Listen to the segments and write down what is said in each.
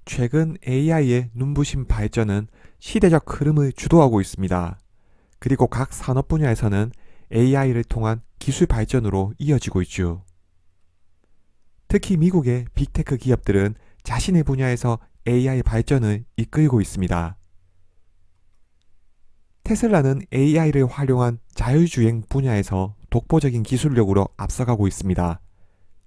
최근 AI의 눈부신 발전은 시대적 흐름을 주도하고 있습니다. 그리고 각 산업 분야에서는 AI를 통한 기술 발전으로 이어지고 있죠. 특히 미국의 빅테크 기업들은 자신의 분야에서 AI 발전을 이끌고 있습니다. 테슬라는 AI를 활용한 자율주행 분야에서 독보적인 기술력으로 앞서가고 있습니다.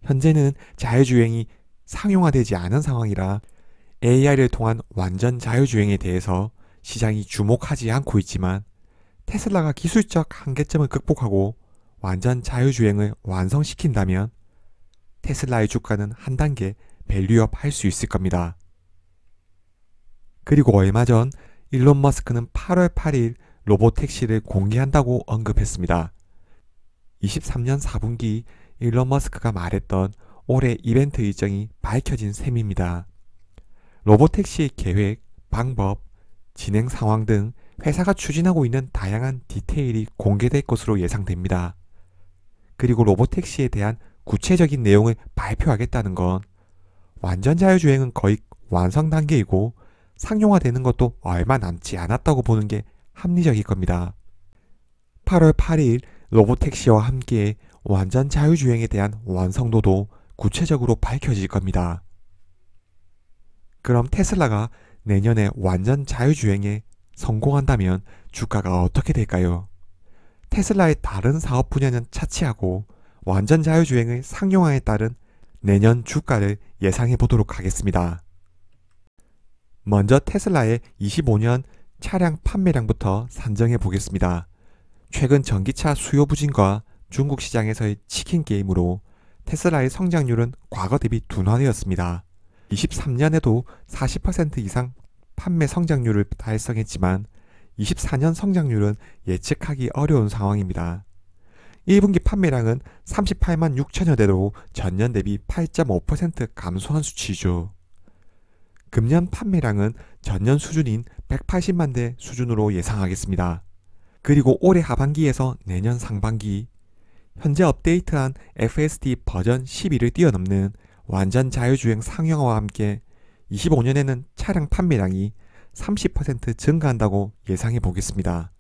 현재는 자율주행이 상용화되지 않은 상황이라 AI를 통한 완전 자율주행에 대해서 시장이 주목하지 않고 있지만, 테슬라가 기술적 한계점을 극복하고 완전 자율주행을 완성시킨다면 테슬라의 주가는 한 단계 밸류업 할 수 있을 겁니다. 그리고 얼마 전 일론 머스크는 8월 8일 로보택시를 공개한다고 언급했습니다. 23년 4분기 일론 머스크가 말했던 올해 이벤트 일정이 밝혀진 셈입니다. 로보택시의 계획, 방법, 진행 상황 등 회사가 추진하고 있는 다양한 디테일이 공개될 것으로 예상됩니다. 그리고 로보택시에 대한 구체적인 내용을 발표하겠다는 건 완전 자율주행은 거의 완성 단계이고 상용화되는 것도 얼마 남지 않았다고 보는 게 합리적일 겁니다. 8월 8일 로보택시와 함께 완전 자율주행에 대한 완성도도 구체적으로 밝혀질 겁니다. 그럼 테슬라가 내년에 완전 자율주행에 성공한다면 주가가 어떻게 될까요? 테슬라의 다른 사업 분야는 차치하고 완전 자율주행의 상용화에 따른 내년 주가를 예상해 보도록 하겠습니다. 먼저 테슬라의 25년 차량 판매량부터 산정해 보겠습니다. 최근 전기차 수요 부진과 중국 시장에서의 치킨 게임으로 테슬라의 성장률은 과거 대비 둔화되었습니다. 23년에도 40% 이상 판매 성장률을 달성했지만 24년 성장률은 예측하기 어려운 상황입니다. 1분기 판매량은 38만 6천여 대로 전년 대비 8.5% 감소한 수치죠. 금년 판매량은 전년 수준인 180만 대 수준으로 예상하겠습니다. 그리고 올해 하반기에서 내년 상반기, 현재 업데이트한 FSD 버전 12를 뛰어넘는 완전 자율주행 상용화와 함께 25년에는 차량 판매량이 30% 증가한다고 예상해 보겠습니다.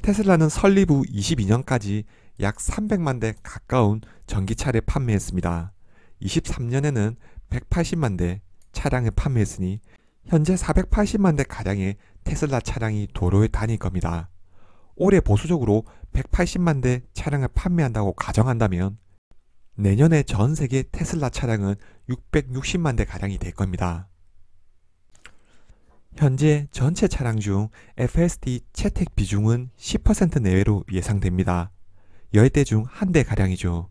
테슬라는 설립 후 22년까지 약 300만 대 가까운 전기차를 판매했습니다. 23년에는 180만 대 차량을 판매했으니 현재 480만 대 가량의 테슬라 차량이 도로에 다닐 겁니다. 올해 보수적으로 180만 대 차량을 판매한다고 가정한다면 내년에 전 세계 테슬라 차량은 660만 대 가량이 될 겁니다. 현재 전체 차량 중 FSD 채택 비중은 10% 내외로 예상됩니다. 10대 중 1대 가량이죠.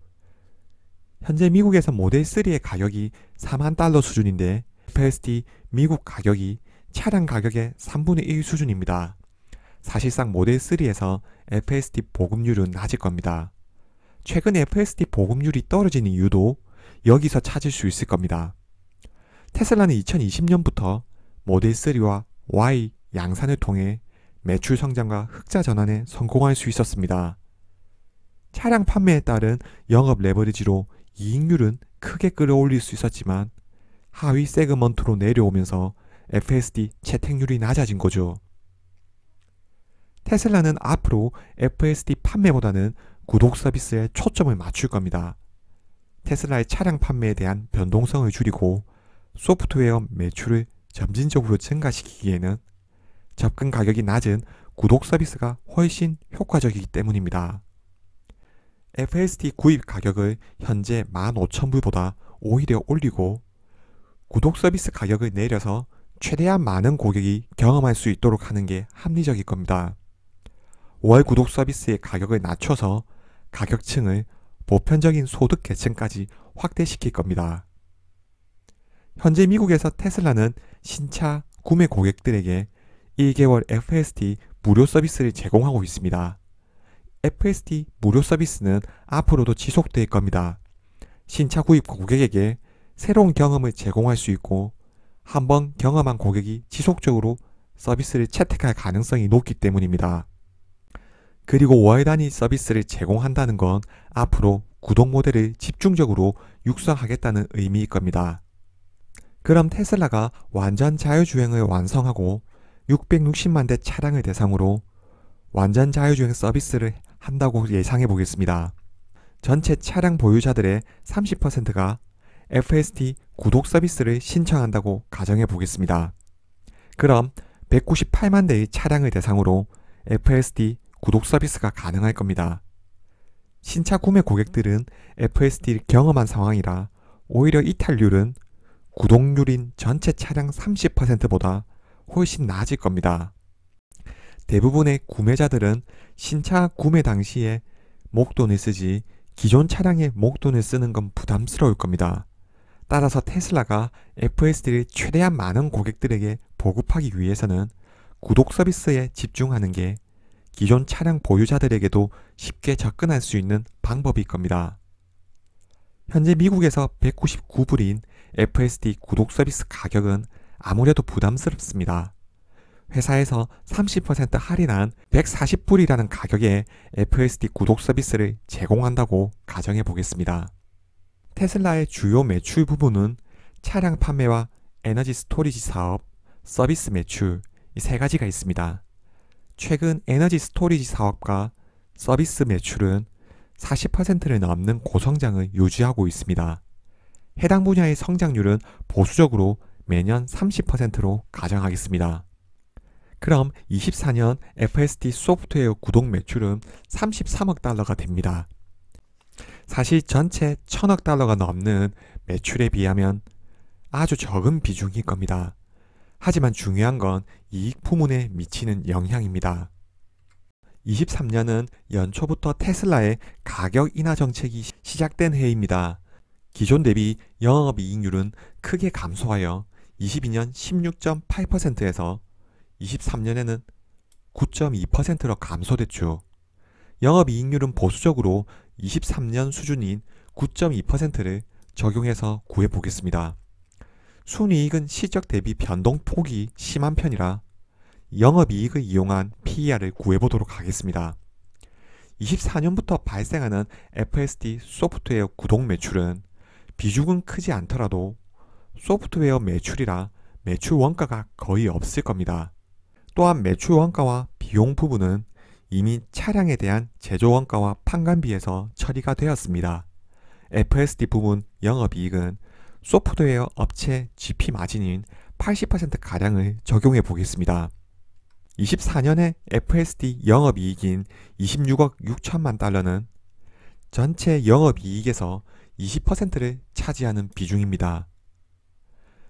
현재 미국에서 모델 3의 가격이 4만 달러 수준인데 FSD 미국 가격이 차량 가격의 3분의 1 수준입니다. 사실상 모델 3에서 FSD 보급률은 낮을 겁니다. 최근 FSD 보급률이 떨어진 이유도 여기서 찾을 수 있을 겁니다. 테슬라는 2020년부터 모델 3와 Y 양산을 통해 매출 성장과 흑자 전환에 성공할 수 있었습니다. 차량 판매에 따른 영업 레버리지로 이익률은 크게 끌어올릴 수 있었지만 하위 세그먼트로 내려오면서 FSD 채택률이 낮아진 거죠. 테슬라는 앞으로 FSD 판매보다는 구독 서비스에 초점을 맞출 겁니다. 테슬라의 차량 판매에 대한 변동성을 줄이고 소프트웨어 매출을 점진적으로 증가시키기에는 접근 가격이 낮은 구독 서비스가 훨씬 효과적이기 때문입니다. FSD 구입 가격을 현재 15,000불보다 오히려 올리고 구독 서비스 가격을 내려서 최대한 많은 고객이 경험할 수 있도록 하는 게 합리적일 겁니다. 월 구독 서비스의 가격을 낮춰서 가격층을 보편적인 소득 계층까지 확대시킬 겁니다. 현재 미국에서 테슬라는 신차 구매 고객들에게 1개월 FSD 무료 서비스를 제공하고 있습니다. FSD 무료 서비스는 앞으로도 지속될 겁니다. 신차 구입 고객에게 새로운 경험을 제공할 수 있고 한번 경험한 고객이 지속적으로 서비스를 채택할 가능성이 높기 때문입니다. 그리고 월 단위 서비스를 제공한다는 건 앞으로 구독 모델을 집중적으로 육성하겠다는 의미일 겁니다. 그럼 테슬라가 완전 자율주행을 완성하고 660만 대 차량을 대상으로 완전 자율주행 서비스를 한다고 예상해 보겠습니다. 전체 차량 보유자들의 30%가 FSD 구독 서비스를 신청한다고 가정해 보겠습니다. 그럼 198만 대의 차량을 대상으로 FSD 구독 서비스가 가능할 겁니다. 신차 구매 고객들은 FSD를 경험한 상황이라 오히려 이탈률은 구독률인 전체 차량 30%보다 훨씬 나아질 겁니다. 대부분의 구매자들은 신차 구매 당시에 목돈을 쓰지 기존 차량에 목돈을 쓰는 건 부담스러울 겁니다. 따라서 테슬라가 FSD를 최대한 많은 고객들에게 보급하기 위해서는 구독 서비스에 집중하는 게 기존 차량 보유자들에게도 쉽게 접근할 수 있는 방법일 겁니다. 현재 미국에서 199불인 FSD 구독 서비스 가격은 아무래도 부담스럽습니다. 회사에서 30% 할인한 140불이라는 가격에 FSD 구독 서비스를 제공한다고 가정해 보겠습니다. 테슬라의 주요 매출 부분은 차량 판매와 에너지 스토리지 사업, 서비스 매출 이 세 가지가 있습니다. 최근 에너지 스토리지 사업과 서비스 매출은 40%를 넘는 고성장을 유지하고 있습니다. 해당 분야의 성장률은 보수적으로 매년 30%로 가정하겠습니다. 그럼 24년 FSD 소프트웨어 구독 매출은 33억 달러가 됩니다. 사실 전체 1000억 달러가 넘는 매출에 비하면 아주 적은 비중일 겁니다. 하지만 중요한 건 이익 부문에 미치는 영향입니다. 23년은 연초부터 테슬라의 가격 인하 정책이 시작된 해입니다. 기존 대비 영업이익률은 크게 감소하여 22년 16.8%에서 23년에는 9.2%로 감소됐죠. 영업이익률은 보수적으로 23년 수준인 9.2%를 적용해서 구해보겠습니다. 순이익은 실적 대비 변동폭이 심한 편이라 영업이익을 이용한 PER을 구해보도록 하겠습니다. 24년부터 발생하는 FSD 소프트웨어 구독 매출은 비중은 크지 않더라도 소프트웨어 매출이라 매출 원가가 거의 없을 겁니다. 또한 매출 원가와 비용 부분은 이미 차량에 대한 제조 원가와 판관비에서 처리가 되었습니다. FSD 부분 영업이익은 소프트웨어 업체 GP 마진인 80%가량을 적용해 보겠습니다. 24년에 FSD 영업이익인 26억 6천만 달러는 전체 영업이익에서 20%를 차지하는 비중입니다.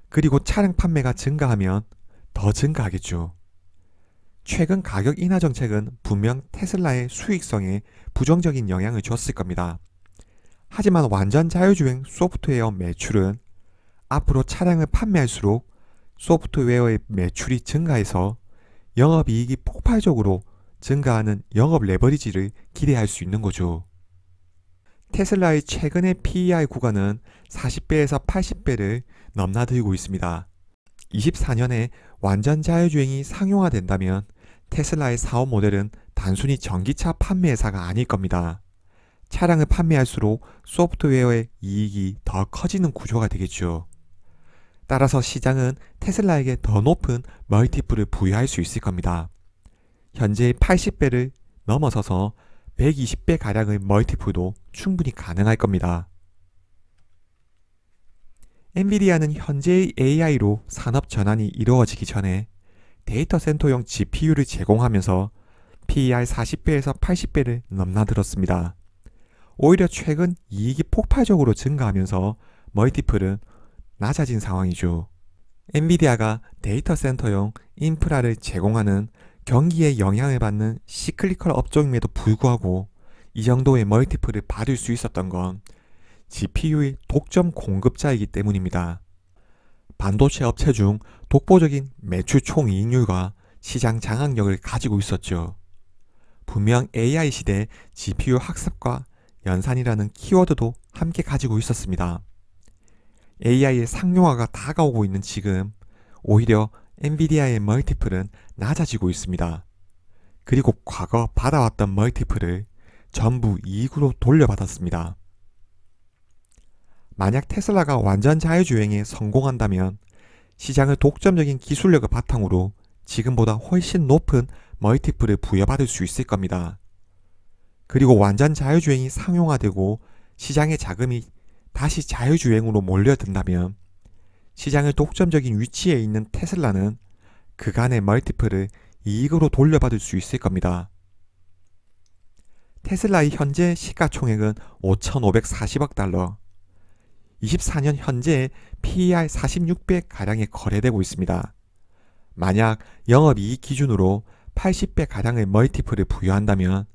그리고 차량 판매가 증가하면 더 증가하겠죠. 최근 가격 인하 정책은 분명 테슬라의 수익성에 부정적인 영향을 줬을 겁니다. 하지만 완전 자율주행 소프트웨어 매출은 앞으로 차량을 판매할수록 소프트웨어의 매출이 증가해서 영업이익이 폭발적으로 증가하는 영업 레버리지를 기대할 수 있는 거죠. 테슬라의 최근의 PER 구간은 40배에서 80배를 넘나들고 있습니다. 24년에 완전 자율주행이 상용화된다면 테슬라의 사업 모델은 단순히 전기차 판매 회사가 아닐 겁니다. 차량을 판매할수록 소프트웨어의 이익이 더 커지는 구조가 되겠죠. 따라서 시장은 테슬라에게 더 높은 멀티플을 부여할 수 있을 겁니다. 현재의 80배를 넘어서서 120배 가량의 멀티플도 충분히 가능할 겁니다. 엔비디아는 현재의 AI로 산업 전환이 이루어지기 전에 데이터 센터용 GPU를 제공하면서 PER 40배에서 80배를 넘나들었습니다. 오히려 최근 이익이 폭발적으로 증가하면서 멀티플은 낮아진 상황이죠. 엔비디아가 데이터 센터용 인프라를 제공하는 경기에 영향을 받는 시클리컬 업종임에도 불구하고 이 정도의 멀티플을 받을 수 있었던 건 GPU의 독점 공급자이기 때문입니다. 반도체 업체 중 독보적인 매출 총이익률과 시장 장악력을 가지고 있었죠. 분명 AI 시대 GPU 학습과 연산이라는 키워드도 함께 가지고 있었습니다. AI의 상용화가 다가오고 있는 지금 오히려 엔비디아의 멀티플은 낮아지고 있습니다. 그리고 과거 받아왔던 멀티플을 전부 이익으로 돌려받았습니다. 만약 테슬라가 완전 자율주행에 성공한다면 시장의 독점적인 기술력을 바탕으로 지금보다 훨씬 높은 멀티플을 부여받을 수 있을 겁니다. 그리고 완전 자율주행이 상용화되고 시장의 자금이 다시 자율주행으로 몰려든다면 시장의 독점적인 위치에 있는 테슬라는 그간의 멀티플을 이익으로 돌려받을 수 있을 겁니다. 테슬라의 현재 시가총액은 5,540억 달러, 24년 현재 PER 46배가량에 거래되고 있습니다. 만약 영업이익 기준으로 80배가량의 멀티플을 부여한다면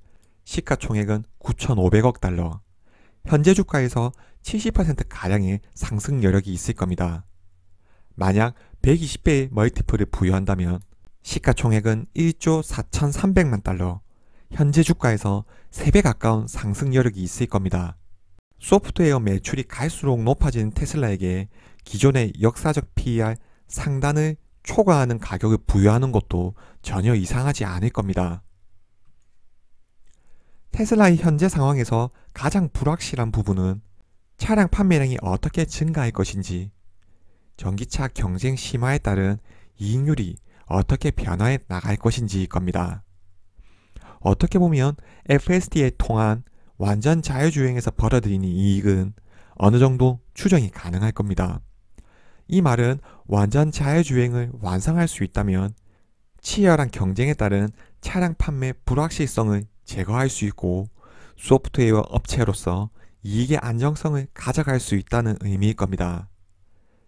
시가총액은 9,500억 달러, 현재 주가에서 70%가량의 상승 여력이 있을 겁니다. 만약 120배의 멀티플을 부여한다면 시가총액은 1조 4,300만 달러, 현재 주가에서 3배 가까운 상승 여력이 있을 겁니다. 소프트웨어 매출이 갈수록 높아지는 테슬라에게 기존의 역사적 PER 상단을 초과하는 가격을 부여하는 것도 전혀 이상하지 않을 겁니다. 테슬라의 현재 상황에서 가장 불확실한 부분은 차량 판매량이 어떻게 증가할 것인지, 전기차 경쟁 심화에 따른 이익률이 어떻게 변화해 나갈 것인지일 겁니다. 어떻게 보면 FSD를 통한 완전 자율주행에서 벌어들이는 이익은 어느 정도 추정이 가능할 겁니다. 이 말은 완전 자율주행을 완성할 수 있다면 치열한 경쟁에 따른 차량 판매 불확실성을 제거할 수 있고 소프트웨어 업체로서 이익의 안정성을 가져갈 수 있다는 의미일 겁니다.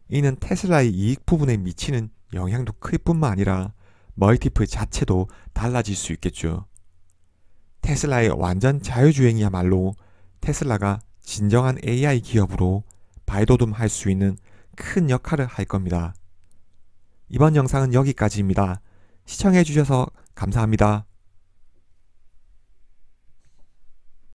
이는 테슬라의 이익 부분에 미치는 영향도 클 뿐만 아니라 멀티플 자체도 달라질 수 있겠죠. 테슬라의 완전 자율주행이야말로 테슬라가 진정한 AI 기업으로 발돋움할 수 있는 큰 역할을 할 겁니다. 이번 영상은 여기까지입니다. 시청해주셔서 감사합니다.